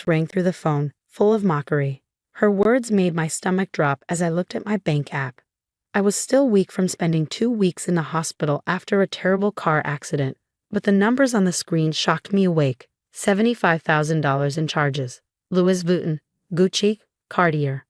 voice rang through the phone, full of mockery. Her words made my stomach drop as I looked at my bank app. I was still weak from spending 2 weeks in the hospital after a terrible car accident, but the numbers on the screen shocked me awake. $75,000 in charges. Louis Vuitton, Gucci, Cartier.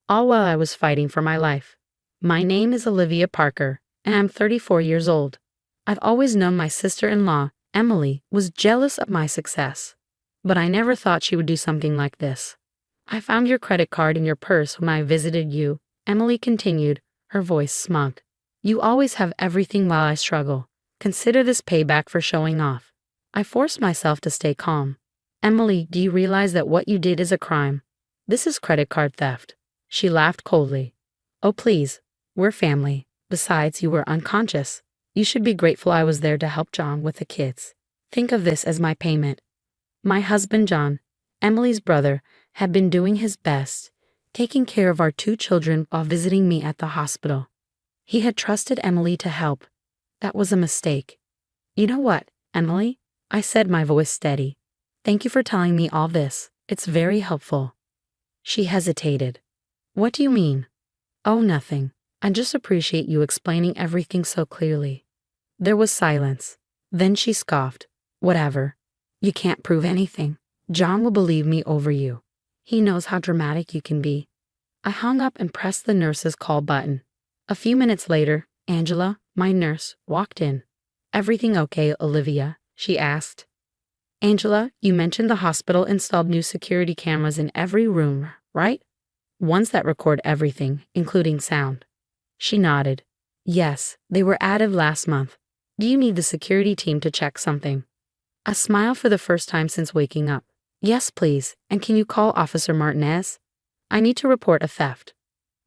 All while I was fighting for my life. My name is Olivia Parker, and I'm 34 years old. I've always known my sister-in-law, Emily, was jealous of my success. But I never thought she would do something like this. I found your credit card in your purse when I visited you, Emily continued, her voice smug. You always have everything while I struggle. Consider this payback for showing off. I forced myself to stay calm. Emily, do you realize that what you did is a crime? This is credit card theft. She laughed coldly. Oh please, we're family. Besides, you were unconscious. You should be grateful I was there to help John with the kids. Think of this as my payment. My husband John, Emily's brother, had been doing his best, taking care of our 2 children while visiting me at the hospital. He had trusted Emily to help. That was a mistake. You know what, Emily? I said, my voice steady. Thank you for telling me all this. It's very helpful. She hesitated. What do you mean? Oh, nothing. I just appreciate you explaining everything so clearly. There was silence. Then she scoffed. Whatever. You can't prove anything. John will believe me over you. He knows how dramatic you can be. I hung up and pressed the nurse's call button. A few minutes later, Angela, my nurse, walked in. Everything okay, Olivia? She asked. Angela, you mentioned the hospital installed new security cameras in every room, right? Ones that record everything, including sound. She nodded. Yes, they were added last month. Do you need the security team to check something? A smile for the first time since waking up. Yes, please, and can you call Officer Martinez? I need to report a theft.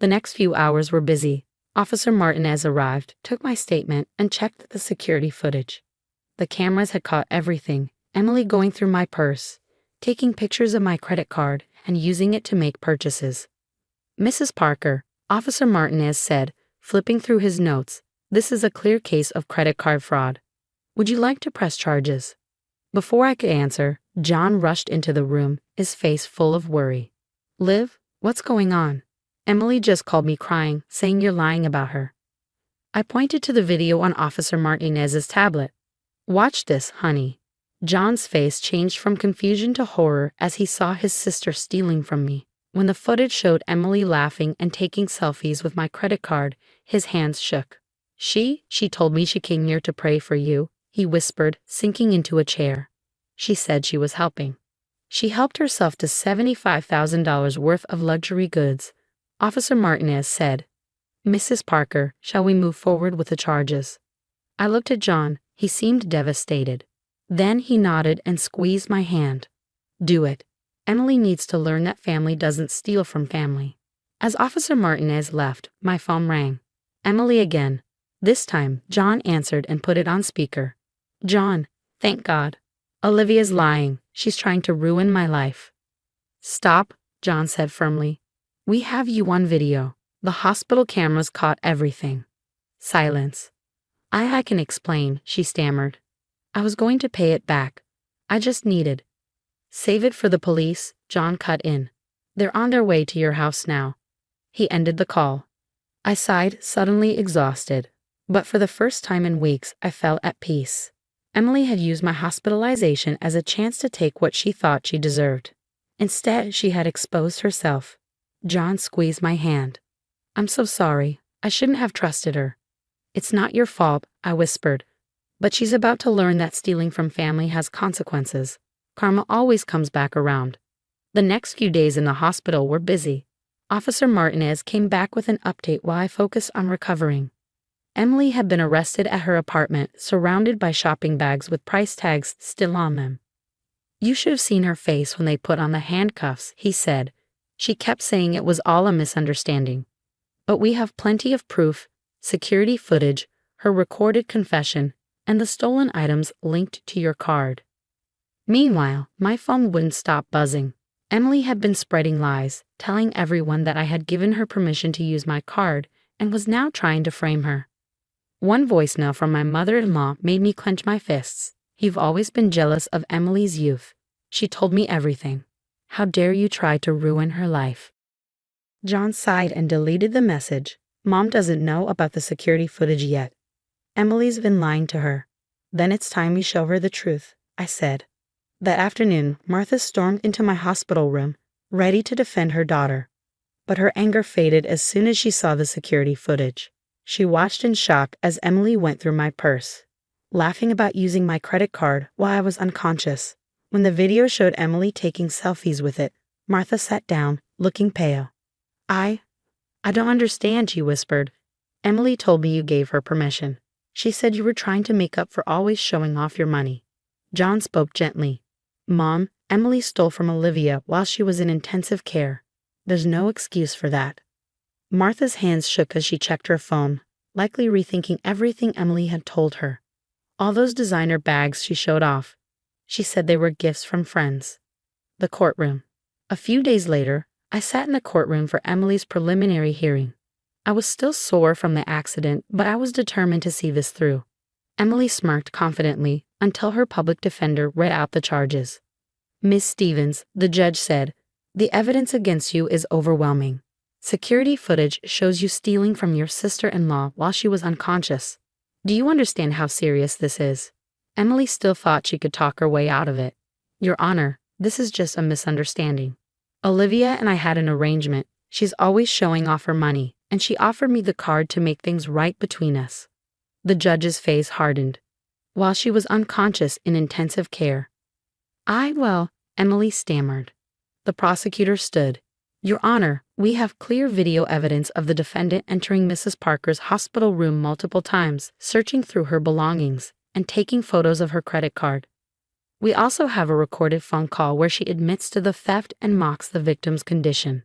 The next few hours were busy. Officer Martinez arrived, took my statement, and checked the security footage. The cameras had caught everything. Emily going through my purse, taking pictures of my credit card, and using it to make purchases. Mrs. Parker, Officer Martinez said, flipping through his notes, this is a clear case of credit card fraud. Would you like to press charges? Before I could answer, John rushed into the room, his face full of worry. Liv, what's going on? Emily just called me crying, saying you're lying about her. I pointed to the video on Officer Martinez's tablet. Watch this, honey. John's face changed from confusion to horror as he saw his sister stealing from me. When the footage showed Emily laughing and taking selfies with my credit card, his hands shook. She told me she came here to pray for you, he whispered, sinking into a chair. She said she was helping. She helped herself to $75,000 worth of luxury goods. Officer Martinez said, Mrs. Parker, shall we move forward with the charges? I looked at John. He seemed devastated. Then he nodded and squeezed my hand. Do it. Emily needs to learn that family doesn't steal from family. As Officer Martinez left, my phone rang. Emily again. This time, John answered and put it on speaker. John, thank God. Olivia's lying. She's trying to ruin my life. Stop, John said firmly. We have you on video. The hospital cameras caught everything. Silence. I can explain, she stammered. I was going to pay it back. I just needed. Save it for the police, John cut in. They're on their way to your house now. He ended the call. I sighed, suddenly exhausted. But for the first time in weeks, I felt at peace. Emily had used my hospitalization as a chance to take what she thought she deserved. Instead, she had exposed herself. John squeezed my hand. I'm so sorry. I shouldn't have trusted her. It's not your fault, I whispered. But she's about to learn that stealing from family has consequences. Karma always comes back around. The next few days in the hospital were busy. Officer Martinez came back with an update while I focused on recovering. Emily had been arrested at her apartment, surrounded by shopping bags with price tags still on them. You should have seen her face when they put on the handcuffs, he said. She kept saying it was all a misunderstanding. But we have plenty of proof, security footage, her recorded confession, and the stolen items linked to your card. Meanwhile, my phone wouldn't stop buzzing. Emily had been spreading lies, telling everyone that I had given her permission to use my card and was now trying to frame her. One voicemail from my mother-in-law made me clench my fists. You've always been jealous of Emily's youth. She told me everything. How dare you try to ruin her life? John sighed and deleted the message. Mom doesn't know about the security footage yet. Emily's been lying to her. Then it's time we show her the truth, I said. That afternoon, Martha stormed into my hospital room, ready to defend her daughter. But her anger faded as soon as she saw the security footage. She watched in shock as Emily went through my purse, laughing about using my credit card while I was unconscious. When the video showed Emily taking selfies with it, Martha sat down, looking pale. I don't understand, she whispered. Emily told me you gave her permission. She said you were trying to make up for always showing off your money. John spoke gently. Mom, Emily stole from Olivia while she was in intensive care. There's no excuse for that. Martha's hands shook as she checked her phone, likely rethinking everything Emily had told her. All those designer bags she showed off. She said they were gifts from friends. The courtroom. A few days later, I sat in the courtroom for Emily's preliminary hearing. I was still sore from the accident, but I was determined to see this through. Emily smirked confidently until her public defender read out the charges. Miss Stevens, the judge said, the evidence against you is overwhelming. Security footage shows you stealing from your sister-in-law while she was unconscious. Do you understand how serious this is? Emily still thought she could talk her way out of it. Your Honor, this is just a misunderstanding. Olivia and I had an arrangement. She's always showing off her money, and she offered me the card to make things right between us. The judge's face hardened. While she was unconscious in intensive care. Emily stammered. The prosecutor stood. Your Honor, we have clear video evidence of the defendant entering Mrs. Parker's hospital room multiple times, searching through her belongings, and taking photos of her credit card. We also have a recorded phone call where she admits to the theft and mocks the victim's condition.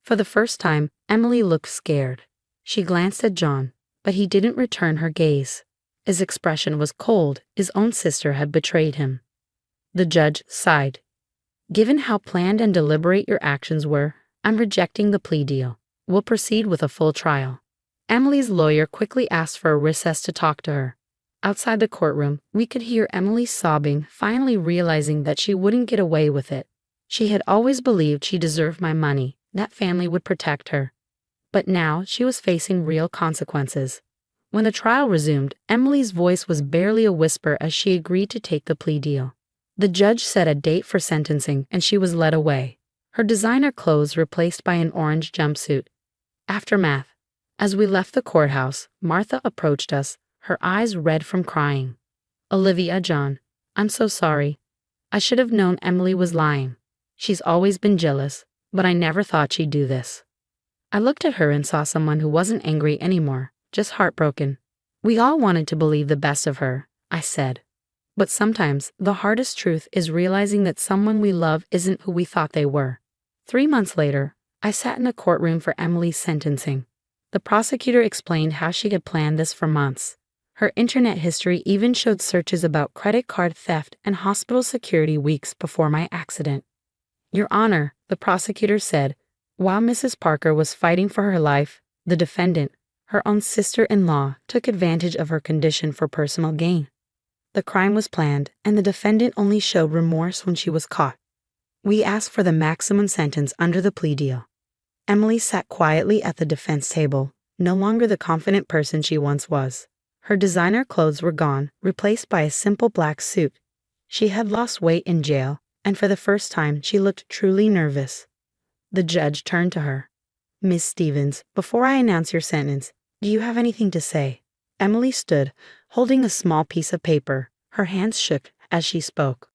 For the first time, Emily looked scared. She glanced at John, but he didn't return her gaze. His expression was cold. His own sister had betrayed him. The judge sighed. Given how planned and deliberate your actions were, I'm rejecting the plea deal. We'll proceed with a full trial. Emily's lawyer quickly asked for a recess to talk to her. Outside the courtroom, we could hear Emily sobbing, finally realizing that she wouldn't get away with it. She had always believed she deserved my money, that family would protect her. But now she was facing real consequences. When the trial resumed, Emily's voice was barely a whisper as she agreed to take the plea deal. The judge set a date for sentencing and she was led away, her designer clothes replaced by an orange jumpsuit. Aftermath. As we left the courthouse, Martha approached us, her eyes red from crying. Olivia, John, I'm so sorry. I should have known Emily was lying. She's always been jealous, but I never thought she'd do this. I looked at her and saw someone who wasn't angry anymore, just heartbroken. We all wanted to believe the best of her, I said. But sometimes, the hardest truth is realizing that someone we love isn't who we thought they were. 3 months later, I sat in a courtroom for Emily's sentencing. The prosecutor explained how she had planned this for months. Her internet history even showed searches about credit card theft and hospital security weeks before my accident. Your Honor, the prosecutor said, while Mrs. Parker was fighting for her life, the defendant, her own sister-in-law, took advantage of her condition for personal gain. The crime was planned, and the defendant only showed remorse when she was caught. We asked for the maximum sentence under the plea deal. Emily sat quietly at the defense table, no longer the confident person she once was. Her designer clothes were gone, replaced by a simple black suit. She had lost weight in jail, and for the first time she looked truly nervous. The judge turned to her. Miss Stevens, before I announce your sentence, do you have anything to say? Emily stood, holding a small piece of paper. Her hands shook as she spoke.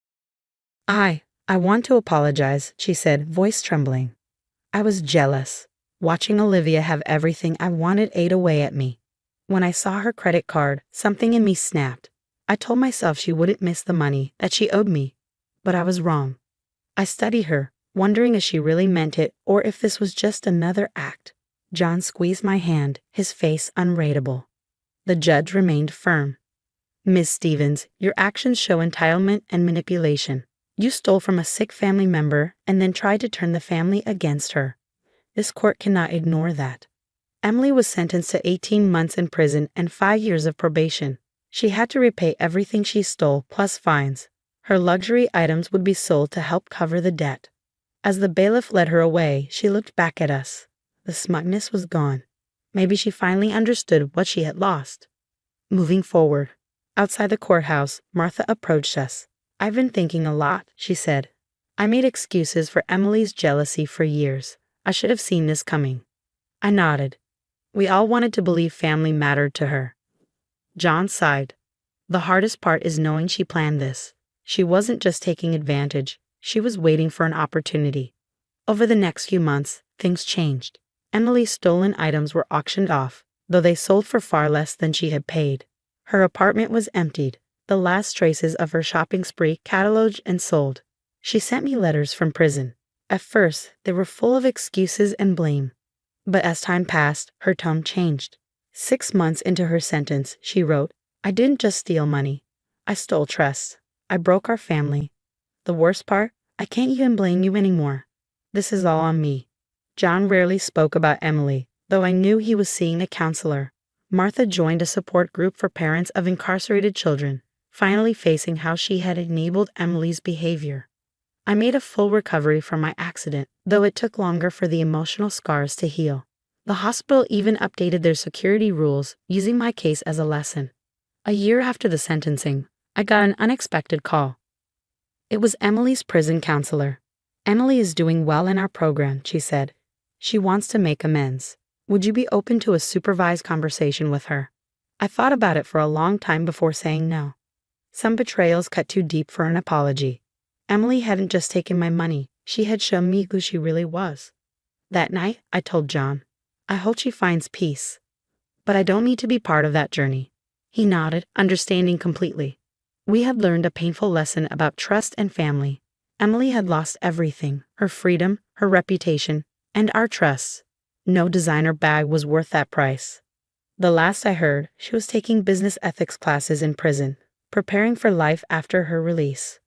I want to apologize, she said, voice trembling. I was jealous. Watching Olivia have everything I wanted ate away at me. When I saw her credit card, something in me snapped. I told myself she wouldn't miss the money that she owed me. But I was wrong. I studied her, wondering if she really meant it or if this was just another act. John squeezed my hand, his face unreadable. The judge remained firm. Miss Stevens, your actions show entitlement and manipulation. You stole from a sick family member and then tried to turn the family against her. This court cannot ignore that. Emily was sentenced to 18 months in prison and 5 years of probation. She had to repay everything she stole plus fines. Her luxury items would be sold to help cover the debt. As the bailiff led her away, she looked back at us. The smugness was gone. Maybe she finally understood what she had lost. Moving forward. Outside the courthouse, Martha approached us. "I've been thinking a lot," she said. "I made excuses for Emily's jealousy for years. I should have seen this coming." I nodded. We all wanted to believe family mattered to her. John sighed. "The hardest part is knowing she planned this. She wasn't just taking advantage, she was waiting for an opportunity." Over the next few months, things changed. Emily's stolen items were auctioned off, though they sold for far less than she had paid. Her apartment was emptied, the last traces of her shopping spree catalogued and sold. She sent me letters from prison. At first, they were full of excuses and blame. But as time passed, her tone changed. 6 months into her sentence, she wrote, "I didn't just steal money. I stole trust. I broke our family. The worst part, I can't even blame you anymore. This is all on me." John rarely spoke about Emily, though I knew he was seeing a counselor. Martha joined a support group for parents of incarcerated children, finally facing how she had enabled Emily's behavior. I made a full recovery from my accident, though it took longer for the emotional scars to heal. The hospital even updated their security rules, using my case as a lesson. A year after the sentencing, I got an unexpected call. It was Emily's prison counselor. "Emily is doing well in our program," she said. "She wants to make amends. Would you be open to a supervised conversation with her?" I thought about it for a long time before saying no. Some betrayals cut too deep for an apology. Emily hadn't just taken my money, she had shown me who she really was. That night, I told John, "I hope she finds peace. But I don't need to be part of that journey." He nodded, understanding completely. We had learned a painful lesson about trust and family. Emily had lost everything, her freedom, her reputation, and our trust. No designer bag was worth that price. The last I heard, she was taking business ethics classes in prison, preparing for life after her release.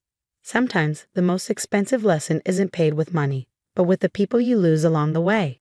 Sometimes the most expensive lesson isn't paid with money, but with the people you lose along the way.